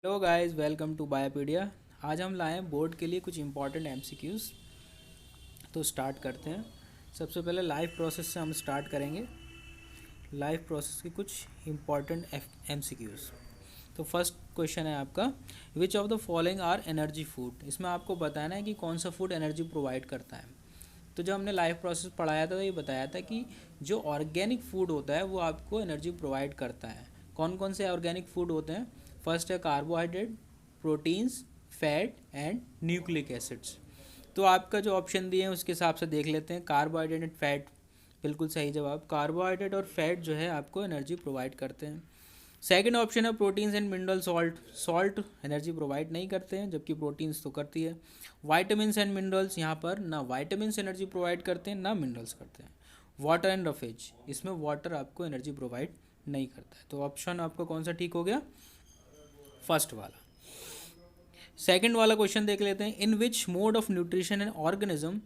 Hello guys, welcome to Biopedia. आज हम लाए हैं बोर्ड के लिए कुछ इंपॉर्टेंट एमसीक्यूज़। तो स्टार्ट करते हैं। सबसे पहले लाइफ प्रोसेस से हम स्टार्ट करेंगे। लाइफ प्रोसेस के कुछ इंपॉर्टेंट एमसीक्यूज़। तो फर्स्ट क्वेश्चन है आपका, which of the following are energy food. इसमें आपको बताना है कि कौन सा फूड एनर्जी प्रोवाइड करता है। तो जब हमने लाइफ प्रोसेस पढ़ाया था तो ये बताया था कि जो ऑर्गेनिक फूड होता है वो आपको एनर्जी प्रोवाइड करता है। कौन कौन से ऑर्गेनिक फूड होते हैं? फर्स्ट है carbohydrate, proteins, fat and nucleic acids. तो आपका जो ऑप्शन दिए हैं उसके हिसाब से देख लेते हैं। कार्बोहाइड्रेट एंड फैट, बिल्कुल सही जवाब। कार्बोहाइड्रेट और फैट जो है आपको एनर्जी प्रोवाइड करते हैं। सेकंड ऑप्शन है proteins and mineral salt. Salt energy provide नहीं करते हैं, जबकि प्रोटीन्स तो करती है। वाइटामिन्स एंड मिनरल्स, यहाँ पर ना वाइटामिन्स एनर्जी प्रोवाइड करते हैं ना मिनरल्स करते हैं। वाटर एंड रफेज, इसमें वाटर आपको एनर्जी प्रोवाइड नहीं करता है। तो ऑप्शन आपका कौन सा ठीक हो गया? फर्स्ट वाला। सेकंड वाला क्वेश्चन देख लेते हैं। In which mode of nutrition an organism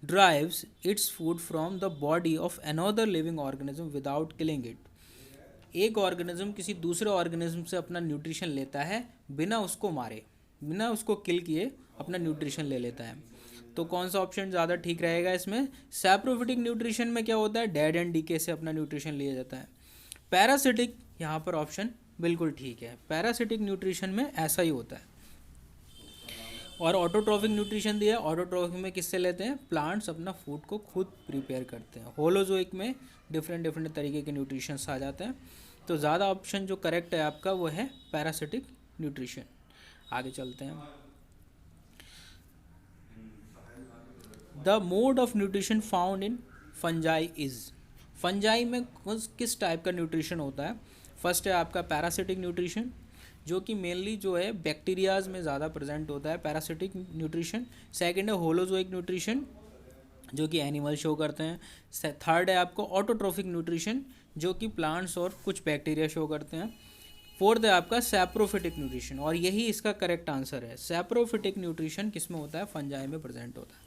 drives its food from the body of another living organism without killing it. एक ऑर्गेनिज्म किसी दूसरे ऑर्गेनिज्म से अपना न्यूट्रिशन लेता है बिना उसको मारे, बिना उसको किल किए अपना न्यूट्रिशन ले लेता है। तो कौन सा ऑप्शन ज़्यादा ठीक रहेगा इसमें? सैप्रोफिटिक न्यूट्रिशन में क्या होता है? डेड एंड डीके से अपना न्यूट्रिशन लिया जाता है। पैरासिटिक, यहाँ पर ऑप्शन बिल्कुल ठीक है। पैरासिटिक न्यूट्रिशन में ऐसा ही होता है। और ऑटोट्रॉफिक न्यूट्रिशन दिया है। ऑटोट्रॉफिक में किससे लेते हैं? प्लांट्स अपना फूड को खुद प्रिपेयर करते हैं। होलोजोइक में डिफरेंट डिफरेंट तरीके के न्यूट्रिशंस आ जाते हैं। तो ज़्यादा ऑप्शन जो करेक्ट है आपका वो है पैरासिटिक न्यूट्रिशन। आगे चलते हैं। The mode of nutrition found in fungi is. Fungi में किस टाइप का न्यूट्रिशन होता है? फर्स्ट है आपका पैरासिटिक न्यूट्रिशन, जो कि मेनली जो है बैक्टीरियाज में ज़्यादा प्रेजेंट होता है, पैरासिटिक न्यूट्रिशन। सेकंड है होलोजोइक न्यूट्रिशन, जो कि एनिमल शो करते हैं। थर्ड है आपको ऑटोट्रोफिक न्यूट्रिशन, जो कि प्लांट्स और कुछ बैक्टीरिया शो करते हैं। फोर्थ है आपका सैप्रोफिटिक न्यूट्रिशन, और यही इसका करेक्ट आंसर है। सैप्रोफिटिक न्यूट्रिशन किस में होता है? फंजाई में प्रेजेंट होता है।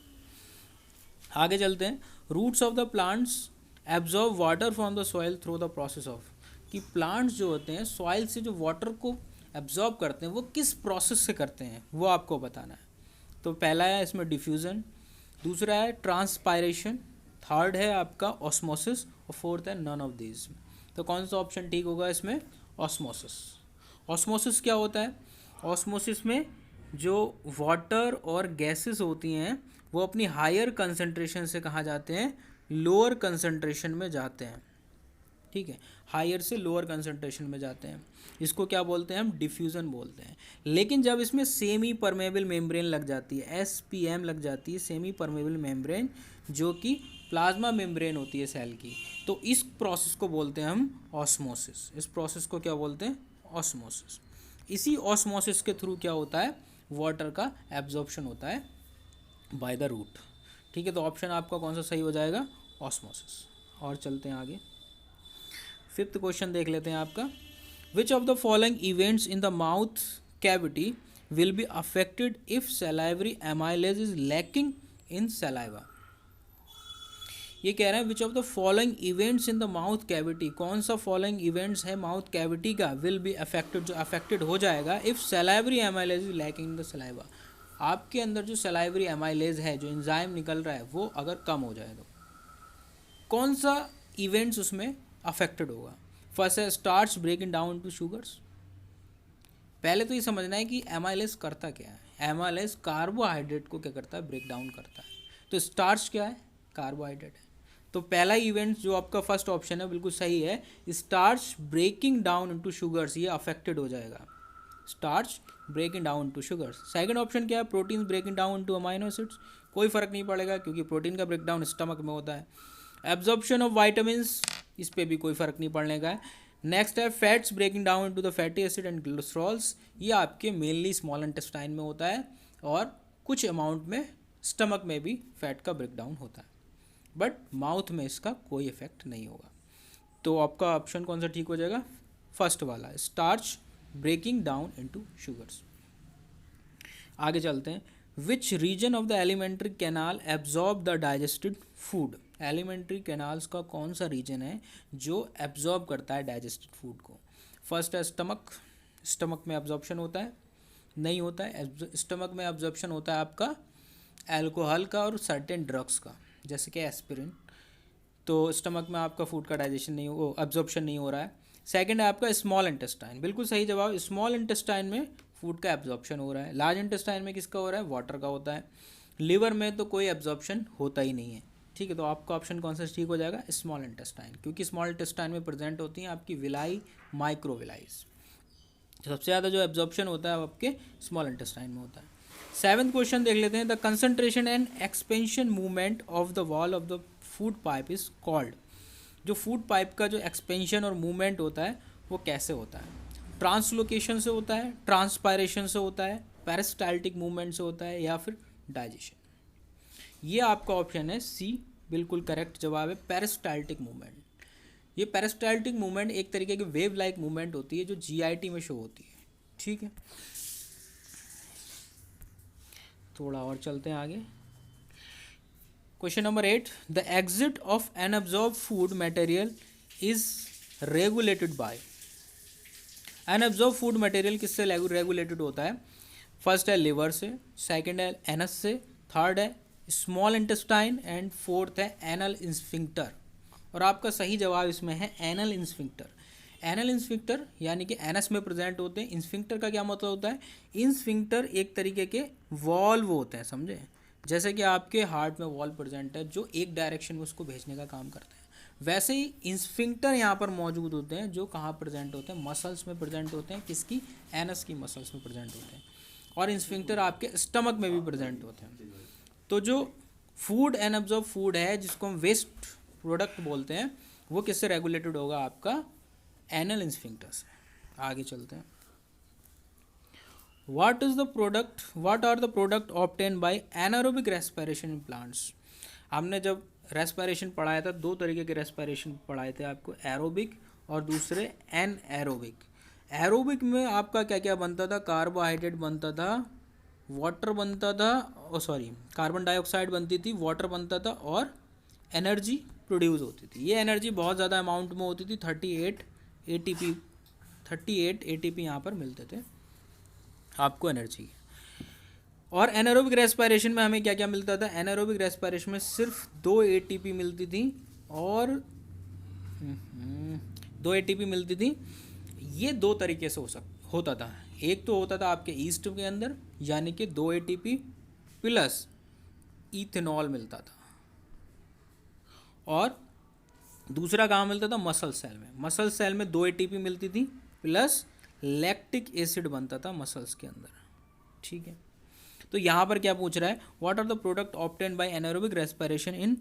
आगे चलते हैं। Roots of the plants absorb water from the soil through the process of. कि प्लांट्स जो होते हैं सॉइल से जो वाटर को एब्जॉर्ब करते हैं वो किस प्रोसेस से करते हैं वो आपको बताना है। तो पहला है इसमें डिफ्यूज़न, दूसरा है ट्रांसपायरेशन, थर्ड है आपका ऑस्मोसिस और फोर्थ है नन ऑफ दीज। तो कौन सा ऑप्शन ठीक होगा इसमें? ऑस्मोसिस। ऑस्मोसिस क्या होता है? ऑस्मोसिस में जो वाटर और गैसेस होती हैं वो अपनी हायर कंसंट्रेशन से कहाँ जाते हैं? लोअर कंसंट्रेशन में जाते हैं। ठीक है, हायर से लोअर कंसंट्रेशन में जाते हैं। इसको क्या बोलते हैं? हम डिफ्यूज़न बोलते हैं। लेकिन जब इसमें सेमी परमेबल मेम्ब्रेन लग जाती है, SPM लग जाती है, सेमी परमेबल मेम्ब्रेन, जो कि प्लाज्मा मेम्ब्रेन होती है सेल की, तो इस प्रोसेस को बोलते हैं हम ऑस्मोसिस। इस प्रोसेस को क्या बोलते हैं? ऑस्मोसिस। इसी ऑस्मोसिस के थ्रू क्या होता है? वाटर का एब्जॉर्प्शन होता है बाय द रूट। ठीक है, तो ऑप्शन आपका कौन सा सही हो जाएगा? ऑस्मोसिस। और चलते हैं आगे। फिफ्थ क्वेश्चन देख लेते हैं आपका। Which of the following events in the mouth cavity will be affected if salivary amylase is lacking in saliva. ये कह रहे हैं विच of the following events in the mouth cavity, कौन सा फॉलोइंग इवेंट्स है माउथ कैविटी का will be affected, जो affected हो जाएगा if salivary amylase is lacking in the saliva. आपके अंदर जो सलाइवरी एमाइलेज है, जो एंजाइम निकल रहा है, वो अगर कम हो जाए तो कौन सा इवेंट्स उसमें अफेक्टेड होगा? फर्स्ट है starch breaking down to sugars. पहले तो ये समझना है कि एमाइलेज करता क्या है। एमाइलेज कार्बोहाइड्रेट को क्या करता है? ब्रेक डाउन करता है। तो स्टार्च क्या है? कार्बोहाइड्रेट है। तो पहला इवेंट जो आपका फर्स्ट ऑप्शन है बिल्कुल सही है। Starch breaking down into sugars, ये अफेक्टेड हो जाएगा। Starch breaking down to sugars. Second option क्या है? Protein breaking down to amino acids. कोई फर्क नहीं पड़ेगा क्योंकि प्रोटीन का ब्रेकडाउन स्टमक में होता है। एब्जॉर्प्शन ऑफ वाइटामिन्स, इस पर भी कोई फर्क नहीं पड़ने का है। नेक्स्ट है fats breaking down to the fatty acid and glycerols. ये आपके मेनली स्मॉल इंटेस्टाइन में होता है और कुछ अमाउंट में स्टमक में भी फैट का ब्रेकडाउन होता है, बट माउथ में इसका कोई इफेक्ट नहीं होगा। तो आपका ऑप्शन कौन सा ठीक हो जाएगा? फर्स्ट वाला, starch breaking down into sugars. आगे चलते हैं। Which region of the alimentary canal absorb the digested food. Alimentary canals का कौन सा रीजन है जो एब्जॉर्ब करता है डाइजेस्टेड फूड को? फर्स्ट है स्टमक, स्टमक में एब्जॉर्प्शन होता है? नहीं होता है। स्टमक में एब्जॉर्प्शन होता है आपका अल्कोहल का और सर्टेन ड्रग्स का, जैसे कि एस्पिरिन। तो स्टमक में आपका फूड का डाइजेशन नहीं हो, एब्जॉर्प्शन नहीं हो रहा है। सेकंड है आपका स्मॉल इंटेस्टाइन, बिल्कुल सही जवाब। स्मॉल इंटेस्टाइन में फूड का एब्जॉर्प्शन हो रहा है। लार्ज इंटेस्टाइन में किसका हो रहा है? वाटर का होता है। लिवर में तो कोई एब्जॉर्प्शन होता ही नहीं है। ठीक है, तो आपका ऑप्शन कौन सा ठीक हो जाएगा? स्मॉल इंटेस्टाइन, क्योंकि स्मॉल इंटेस्टाइन में प्रेजेंट होती हैं आपकी विलाई, माइक्रोविलाइज। सबसे ज़्यादा जो एब्जॉर्प्शन होता है वो आपके स्मॉल इंटेस्टाइन में होता है। सेवन्थ क्वेश्चन देख लेते हैं। The concentration and expansion movement of the wall of the food pipe is called. जो फूड पाइप का जो एक्सपेंशन और मूवमेंट होता है वो कैसे होता है? ट्रांसलोकेशन से होता है, ट्रांसपायरेशन से होता है, पेरिस्टाल्टिक मूवमेंट से होता है, या फिर डाइजेशन? ये आपका ऑप्शन है सी, बिल्कुल करेक्ट जवाब है, पेरिस्टाल्टिक मूवमेंट। ये पेरिस्टाल्टिक मूवमेंट एक तरीके की वेव लाइक मूवमेंट होती है जो जीआईटी में शो होती है। ठीक है, थोड़ा और चलते हैं आगे। Question number 8, the exit of unabsorb food material is regulated by. Unabsorb food material किससे रेगुलेटेड होता है? फर्स्ट है लिवर से, सेकंड है एनस से, थर्ड है स्मॉल इंटेस्टाइन, एंड फोर्थ है एनल इंस्फिंक्टर। और आपका सही जवाब इसमें है एनल इंस्फिंक्टर। एनल इंस्फिंक्टर यानी कि एनस में प्रेजेंट होते हैं। इंस्फिंक्टर का क्या मतलब होता है? इंस्फिंक्टर एक तरीके के वॉल्व होते हैं, समझे? जैसे कि आपके हार्ट में वॉल्व प्रेजेंट है जो एक डायरेक्शन में उसको भेजने का काम करते हैं, वैसे ही इंस्फिंक्टर यहाँ पर मौजूद होते हैं जो कहाँ प्रेजेंट होते हैं? मसल्स में प्रेजेंट होते हैं। किसकी? एनस की मसल्स में प्रेजेंट होते हैं। और इंस्फिंक्टर आपके स्टमक में भी प्रेजेंट होते हैं। तो जो फूड अनअब्जॉर्ब फूड है जिसको हम वेस्ट प्रोडक्ट बोलते हैं, वो किससे रेगुलेटेड होगा? आपका एनल इंस्फिंक्टर से। आगे चलते हैं। What are the product obtain by anaerobic respiration in plants? हमने जब रेस्पिरेशन पढ़ाया था, दो तरीके के रेस्पिरेशन पढ़ाए थे आपको, एरोबिक और दूसरे एन एरोबिक। एरोबिक में आपका क्या क्या बनता था? कार्बोहाइड्रेट बनता था, वाटर बनता था, कार्बन डाइऑक्साइड बनती थी, वाटर बनता था, और एनर्जी प्रोड्यूस होती थी। ये एनर्जी बहुत ज़्यादा अमाउंट में होती थी, 38 एटीपी यहाँ पर मिलते थे आपको एनर्जी। और एनारोबिक रेस्पिरेशन में हमें क्या क्या मिलता था? एनारोबिक रेस्पिरेशन में सिर्फ 2 एटीपी मिलती थी, और 2 एटीपी मिलती थी। ये दो तरीके से होता था। एक तो होता था आपके ईस्ट के अंदर, यानी कि 2 एटीपी प्लस इथेनॉल मिलता था, और दूसरा कहाँ मिलता था? मसल सेल में। मसल सेल में 2 एटीपी मिलती थी प्लस लैक्टिक एसिड बनता था मसल्स के अंदर। ठीक है, तो यहाँ पर क्या पूछ रहा है? What are the product obtain by anaerobic respiration in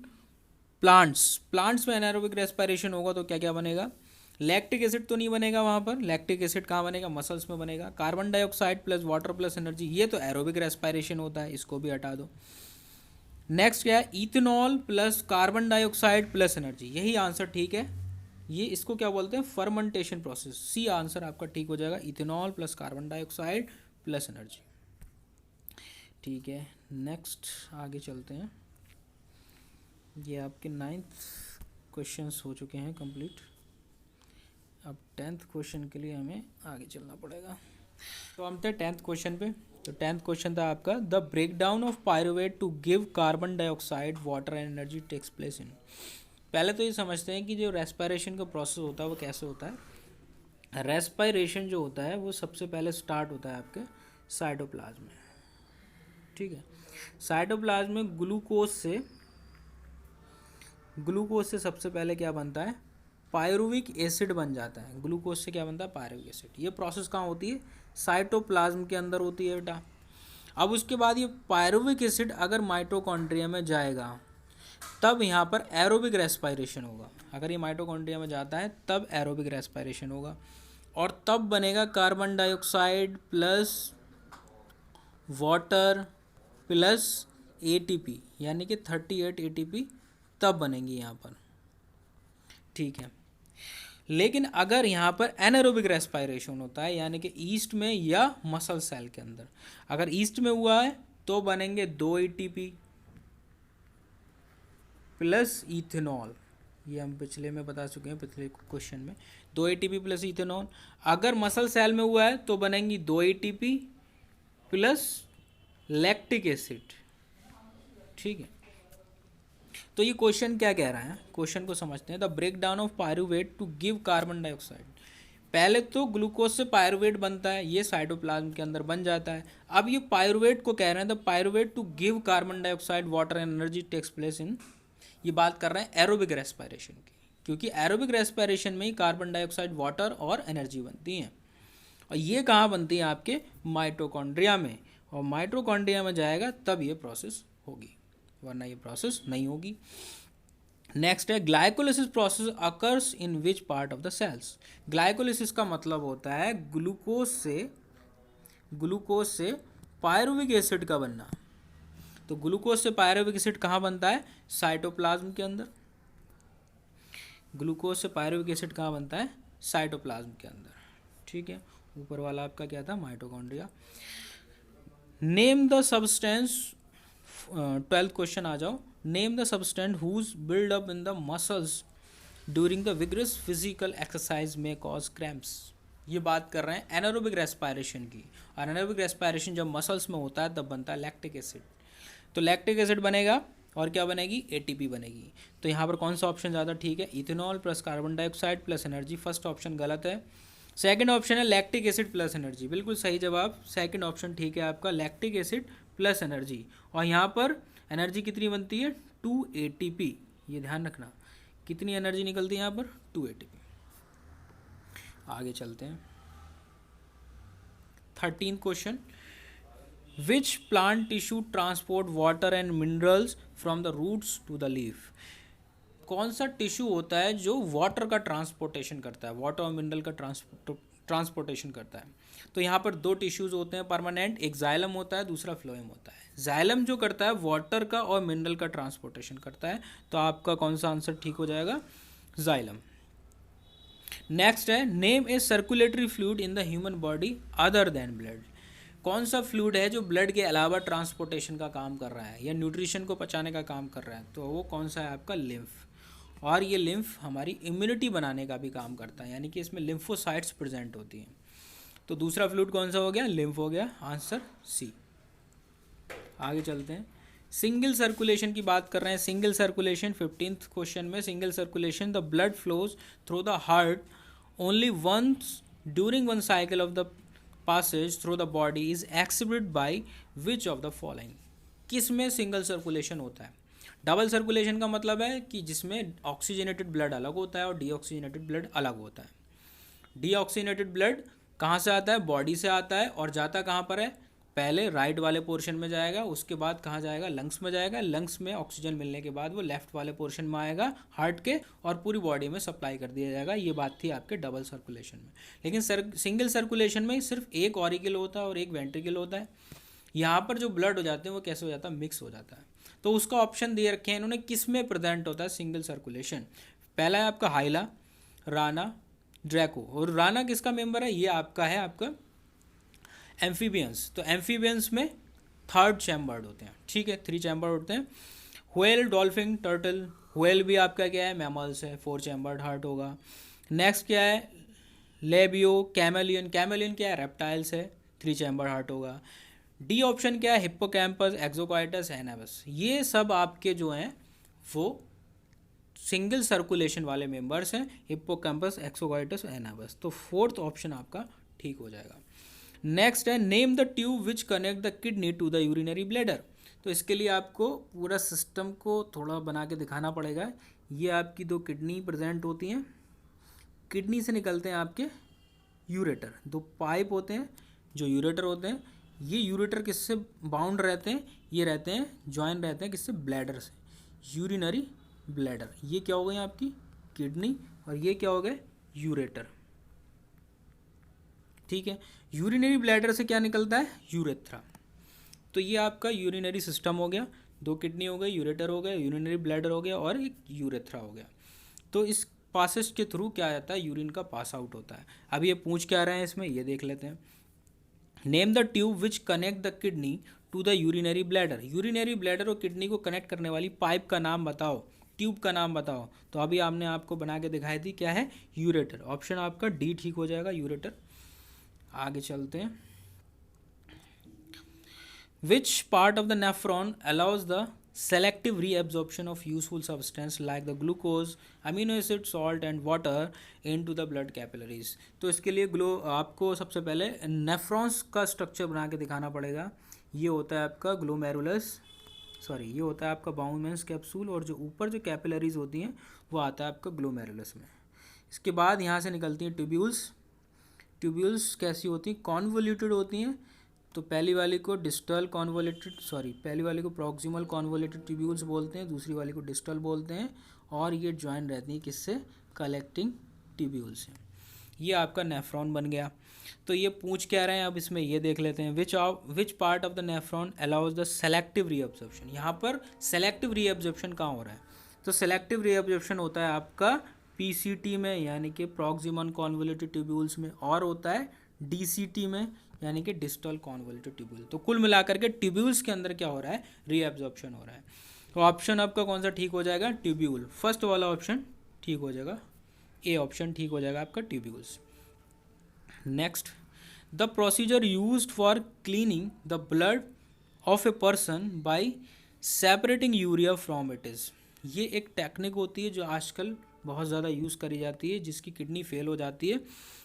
plants? Plants में एनारोबिक रेस्पिरेशन होगा तो क्या क्या बनेगा? लैक्टिक एसिड तो नहीं बनेगा वहाँ पर। लैक्टिक एसिड कहाँ बनेगा? मसल्स में बनेगा। Carbon dioxide plus water plus energy, ये तो एरोबिक रेस्पिरेशन होता है, इसको भी हटा दो। नेक्स्ट क्या है? Ethanol plus carbon dioxide plus energy, यही आंसर ठीक है। ये इसको क्या बोलते हैं? Fermentation process. सी आंसर आपका ठीक हो जाएगा, ethanol plus carbon dioxide plus energy. ठीक है, नेक्स्ट आगे चलते हैं। ये आपके 9th क्वेश्चंस हो चुके हैं कंप्लीट। अब 10th क्वेश्चन के लिए हमें आगे चलना पड़ेगा। तो हम थे 10th क्वेश्चन पे। तो 10th क्वेश्चन था आपका, the breakdown of pyruvate to give carbon dioxide water and energy takes place in. पहले तो ये समझते हैं कि जो रेस्पिरेशन का प्रोसेस होता है वो कैसे होता है। रेस्पिरेशन जो होता है वो सबसे पहले स्टार्ट होता है आपके साइटोप्लाज्म में। ठीक है, साइटोप्लाज्म में ग्लूकोज से सबसे पहले क्या बनता है? पायरुविक एसिड बन जाता है। ग्लूकोज से क्या बनता है? Pyruvic acid. ये प्रोसेस कहाँ होती है? साइटोप्लाज्म के अंदर होती है बेटा। अब उसके बाद ये पायरुविक एसिड अगर माइटोकॉन्ड्रिया में जाएगा तब यहाँ पर एरोबिक रेस्पिरेशन होगा। अगर ये माइटोकॉन्ड्रिया में जाता है तब एरोबिक रेस्पिरेशन होगा, और तब बनेगा carbon dioxide plus water plus ATP, यानी कि 38 एटीपी तब बनेंगी यहाँ पर। ठीक है, लेकिन अगर यहाँ पर एनारोबिक रेस्पिरेशन होता है, यानी कि ईस्ट में या मसल सेल के अंदर, अगर ईस्ट में हुआ है तो बनेंगे 2 एटीपी प्लस इथेनॉल, ये हम पिछले में बता चुके हैं, पिछले क्वेश्चन में। 2 ATP प्लस इथेनॉल, अगर मसल सेल में हुआ है तो बनेंगी 2 ATP प्लस लैक्टिक एसिड। ठीक है, तो ये क्वेश्चन क्या कह रहा है, क्वेश्चन को समझते हैं। The break down of pyruvate to give carbon dioxide. पहले तो ग्लूकोज से पायरुवेट बनता है, ये साइटोप्लाज्म के अंदर बन जाता है। अब ये पायरुवेट को कह रहे हैं the pyruvate to give carbon dioxide water and energy takes place in, ये बात कर रहे हैं एरोबिक रेस्पिरेशन की, क्योंकि एरोबिक रेस्पिरेशन में ही कार्बन डाइऑक्साइड, वाटर और एनर्जी बनती हैं। और ये कहाँ बनती है, आपके माइटोकॉन्ड्रिया में, और माइटोकॉन्ड्रिया में जाएगा तब ये प्रोसेस होगी, वरना ये प्रोसेस नहीं होगी। नेक्स्ट है glycolysis process occurs in which part of the cells. Glycolysis का मतलब होता है ग्लूकोज से पायरुविक एसिड का बनना। तो ग्लूकोज से पायरुविक एसिड कहाँ बनता है, साइटोप्लाज्म के अंदर। ग्लूकोज से पायरुविक एसिड कहाँ बनता है, साइटोप्लाज्म के अंदर। ठीक है, ऊपर वाला आपका क्या था, mitochondria. Name the substance, 12th question आ जाओ। Name the substance whose build up in the muscles during the vigorous physical exercise may cause cramps. ये बात कर रहे हैं एनारोबिक रेस्पिरेशन की, और एनारोबिक रेस्पिरेशन जब मसल्स में होता है तब बनता है लैक्टिक एसिड। तो लैक्टिक एसिड बनेगा और क्या बनेगी, ATP बनेगी। तो यहाँ पर कौन सा ऑप्शन ज़्यादा ठीक है, ethanol plus carbon dioxide plus energy. First option गलत है, सेकंड ऑप्शन है लैक्टिक एसिड प्लस एनर्जी, बिल्कुल सही जवाब, सेकंड ऑप्शन ठीक है आपका, लैक्टिक एसिड प्लस एनर्जी। और यहाँ पर एनर्जी कितनी बनती है, 2 ATP, ये ध्यान रखना, कितनी एनर्जी निकलती है यहाँ पर, 2 ATP। आगे चलते हैं, 13th question. Which plant tissue transport water and minerals from the roots to the leaf. कौन सा टिश्यू होता है जो वाटर का ट्रांसपोर्टेशन करता है, वाटर और मिनरल का ट्रांसपोर्टेशन करता है। तो यहाँ पर 2 टिश्यूज होते हैं परमानेंट, एक जाइलम होता है, दूसरा फ्लोएम होता है। जाइलम जो करता है वाटर का और मिनरल का ट्रांसपोर्टेशन करता है, तो आपका कौन सा आंसर ठीक हो जाएगा, जाइलम। नेक्स्ट है name A circulatory fluid in the human body other than blood. कौन सा फ्लूइड है जो ब्लड के अलावा ट्रांसपोर्टेशन का काम कर रहा है या न्यूट्रिशन को पचाने का काम कर रहा है, तो वो कौन सा है आपका, लिम्फ। और ये लिम्फ हमारी इम्यूनिटी बनाने का भी काम करता है, यानी कि इसमें लिम्फोसाइट्स प्रेजेंट होती हैं। तो दूसरा फ्लूइड कौन सा हो गया, लिम्फ हो गया, आंसर सी। आगे चलते हैं, सिंगल सर्कुलेशन की बात कर रहे हैं। सिंगल सर्कुलेशन 15th क्वेश्चन में, single circulation the blood flows through the heart only once during one cycle of the passage through the body is exhibited by which of the following. किस में single circulation होता है, double circulation का मतलब है कि जिसमें ऑक्सीजनेटेड ब्लड अलग होता है और डीऑक्सीजनेटेड ब्लड अलग होता है। डीऑक्सीजनेटेड ब्लड कहाँ से आता है, बॉडी से आता है, और जाता कहाँ पर है, पहले राइट वाले पोर्शन में जाएगा, उसके बाद कहाँ जाएगा, लंग्स में जाएगा, लंग्स में ऑक्सीजन मिलने के बाद वो लेफ्ट वाले पोर्शन में आएगा हार्ट के, और पूरी बॉडी में सप्लाई कर दिया जाएगा। ये बात थी आपके डबल सर्कुलेशन में। लेकिन सिंगल सर्कुलेशन में सिर्फ एक ऑरिकल होता है और एक वेंट्रिकल होता है। यहाँ पर जो ब्लड हो जाते हैं वो कैसे हो जाता है, मिक्स हो जाता है। तो उसका ऑप्शन दे रखे हैं इन्होंने, किस में प्रेजेंट होता है सिंगल सर्कुलेशन। पहला है आपका हाइला, राना, ड्रैको। और राना किसका मेंबर है, ये आपका है आपका एम्फीबियंस। तो एम्फीबियंस में 3rd चैम्बर्ड होते हैं, ठीक है, 3 चैम्बर्ड होते हैं। Whale, dolphin, turtle. व्हेल भी आपका क्या है, मैमल्स है, 4 चैम्बर्ड हार्ट होगा। नेक्स्ट क्या है, लेबियो, कैमेलियन। कैमेलियन क्या है, रेप्टाइल्स है, 3 चैम्बर्ड हार्ट होगा। डी ऑप्शन क्या है, हिप्पोकैम्पस, एक्सोकाइटस, एनाबस। ये सब आपके जो हैं वो सिंगल सर्कुलेशन वाले मेंबर्स हैं, हिप्पोकैम्पस, एक्सोकाइटस, एनाबस। तो 4th ऑप्शन आपका ठीक हो जाएगा। नेक्स्ट है name the tube which connect the kidney to the urinary bladder. तो इसके लिए आपको पूरा सिस्टम को थोड़ा बना के दिखाना पड़ेगा। ये आपकी 2 किडनी प्रेजेंट होती हैं, किडनी से निकलते हैं आपके यूरेटर, 2 पाइप होते हैं जो यूरेटर होते हैं। ये यूरेटर किससे बाउंड रहते हैं, ये रहते हैं जॉइन रहते हैं किससे, ब्लैडर से, यूरिनरी ब्लैडर। ये क्या हो गई आपकी किडनी, और ये क्या हो गए, यूरेटर, ठीक है। यूरिनरी ब्लैडर से क्या निकलता है, यूरेथ्रा। तो ये आपका यूरिनरी सिस्टम हो गया, 2 किडनी हो गए, यूरेटर हो गया, यूरिनरी ब्लैडर हो गया, और एक यूरेथ्रा हो गया। तो इस पासेज के थ्रू क्या आता है, यूरिन का पास आउट होता है। अब ये पूछ क्या रहे हैं इसमें, ये देख लेते हैं। Name the tube which connect the kidney to the urinary bladder. Urinary bladder और किडनी को कनेक्ट करने वाली पाइप का नाम बताओ, ट्यूब का नाम बताओ, तो अभी आपने आपको बना के दिखाई थी, क्या है, यूरेटर। ऑप्शन आपका डी ठीक हो जाएगा, यूरेटर। आगे चलते हैं। विच part of the nephron allows the selective reabsorption of useful substance like the glucose, amino acid, salt and water into the blood capillaries। तो इसके लिए आपको सबसे पहले नेफ्रॉन्स का स्ट्रक्चर बना के दिखाना पड़ेगा। ये होता है आपका ग्लोमेरुलस, ये होता है आपका बाउंडमेंस कैप्सूल, और जो ऊपर जो कैपिलरीज होती हैं वो आता है आपका ग्लोमेरुलस में। इसके बाद यहाँ से निकलती हैं ट्यूब्यूल्स। ट्यूब्यूल्स कैसी होती हैं, कॉन्वोल्यूटेड होती हैं। तो पहली वाली को डिस्टल कॉन्वोल्यूटेड, पहली वाली को प्रॉक्सिमल कॉन्वोल्यूटेड ट्यूब्यूल्स बोलते हैं, दूसरी वाली को डिस्टल बोलते हैं, और ये ज्वाइन रहती हैं किससे, कलेक्टिंग ट्यूब्यूल से। ये आपका नेफ्रॉन बन गया। तो ये पूछ क्या रहे हैं, अब इसमें ये देख लेते हैं, विच part of the nephron allows the selective reabsorption. यहाँ पर सेलेक्टिव रीअब्जॉर्प्शन कहाँ हो रहा है, तो सेलेक्टिव रीअब्जॉर्प्शन होता है आपका पीसीटी में, यानी कि प्रॉक्सिमल कॉन्वोल्यूटेड ट्यूब्यूल्स में, और होता है डीसीटी में, यानी कि डिस्टल कॉन्वोल्यूटेड ट्यूब्यूल। तो कुल मिलाकर के ट्यूब्यूल्स के अंदर क्या हो रहा है, रीअब्जॉर्प्शन हो रहा है। तो ऑप्शन आपका कौन सा ठीक हो जाएगा, ट्यूब्यूल। फर्स्ट वाला ऑप्शन ठीक हो जाएगा, ए ऑप्शन ठीक हो जाएगा आपका, tubules. Next, the procedure used for cleaning the blood of a person by separating urea from it is. ये एक टेक्निक होती है जो आजकल बहुत ज़्यादा यूज़ करी जाती है। जिसकी किडनी फेल हो जाती है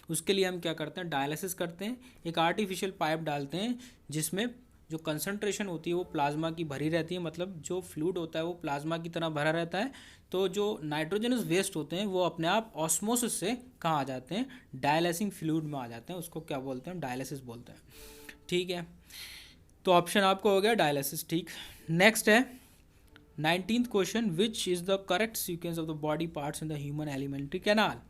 उसके लिए हम क्या करते हैं, डायलिसिस करते हैं। एक आर्टिफिशियल पाइप डालते हैं जिसमें जो कंसंट्रेशन होती है वो प्लाज्मा की भरी रहती है, मतलब जो फ्लूइड होता है वो प्लाज्मा की तरह भरा रहता है। तो जो नाइट्रोजनस वेस्ट होते हैं वो अपने आप ऑस्मोसिस से कहाँ आ जाते हैं, डायलिसिंग फ्लूइड में आ जाते हैं। उसको क्या बोलते हैं, डायलिसिस बोलते हैं। ठीक है, तो ऑप्शन आपको हो गया डायलिसिस, ठीक। नेक्स्ट है 19th question, which is the correct sequence of the body parts in the human alimentary canal.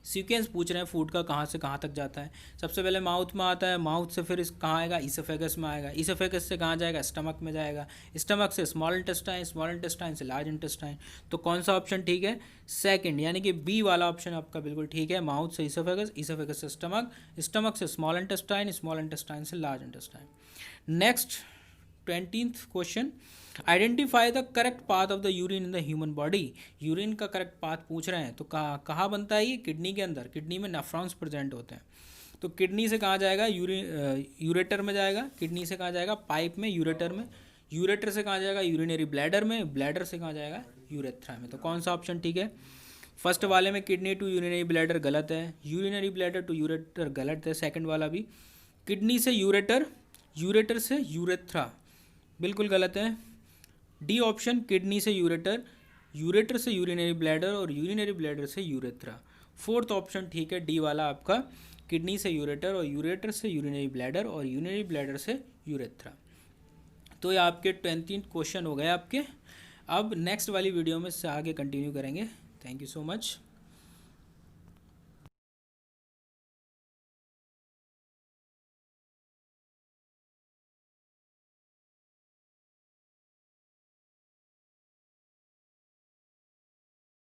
Sequence पूछ रहे हैं फूड का, कहाँ से कहाँ तक जाता है। सबसे पहले माउथ में आता है, माउथ से फिर कहाँ आएगा, ईसोफेगस में आएगा, ईसोफेगस से कहाँ जाएगा, स्टमक में जाएगा, स्टमक से स्मॉल इंटेस्टाइन, स्मॉल इंटेस्टाइन से लार्ज इंटेस्टाइन। तो कौन सा ऑप्शन ठीक है, सेकंड, यानी कि बी वाला ऑप्शन आपका बिल्कुल ठीक है। माउथ से ईसोफेगस, ईसोफेगस से स्टमक, स्टमक से स्मॉल इंटेस्टाइन, स्मॉल इंटेस्टाइन से large intestine. Next 20th question, identify the correct path of the urine in the human body. Urine का करेक्ट पाथ पूछ रहे हैं, तो कहाँ बनता है ये, किडनी के अंदर। किडनी में नेफ्रॉन्स प्रेजेंट होते हैं। तो किडनी से कहाँ जाएगा, यूरेटर में जाएगा। किडनी से कहाँ जाएगा, पाइप में, यूरेटर में। यूरेटर से कहाँ जाएगा, यूरिनरी ब्लैडर में। ब्लैडर से कहाँ जाएगा, यूरेथ्रा में। तो कौन सा ऑप्शन ठीक है, फर्स्ट वाले में किडनी टू यूरिनरी ब्लैडर गलत है, यूरिनरी ब्लैडर टू यूरेटर गलत है, सेकंड वाला भी। किडनी से यूरेटर, यूरेटर से यूरेथ्रा बिल्कुल गलत है। डी ऑप्शन, किडनी से यूरेटर, यूरेटर से यूरिनरी ब्लैडर, और यूरिनरी ब्लैडर से यूरेथ्रा। फोर्थ ऑप्शन ठीक है, डी वाला आपका, किडनी से यूरेटर, और यूरेटर से यूरिनरी ब्लैडर, और यूरिनरी ब्लैडर से यूरेथ्रा। तो ये आपके 20 क्वेश्चन हो गए आपके। अब नेक्स्ट वाली वीडियो में से आगे कंटिन्यू करेंगे। Thank you so much.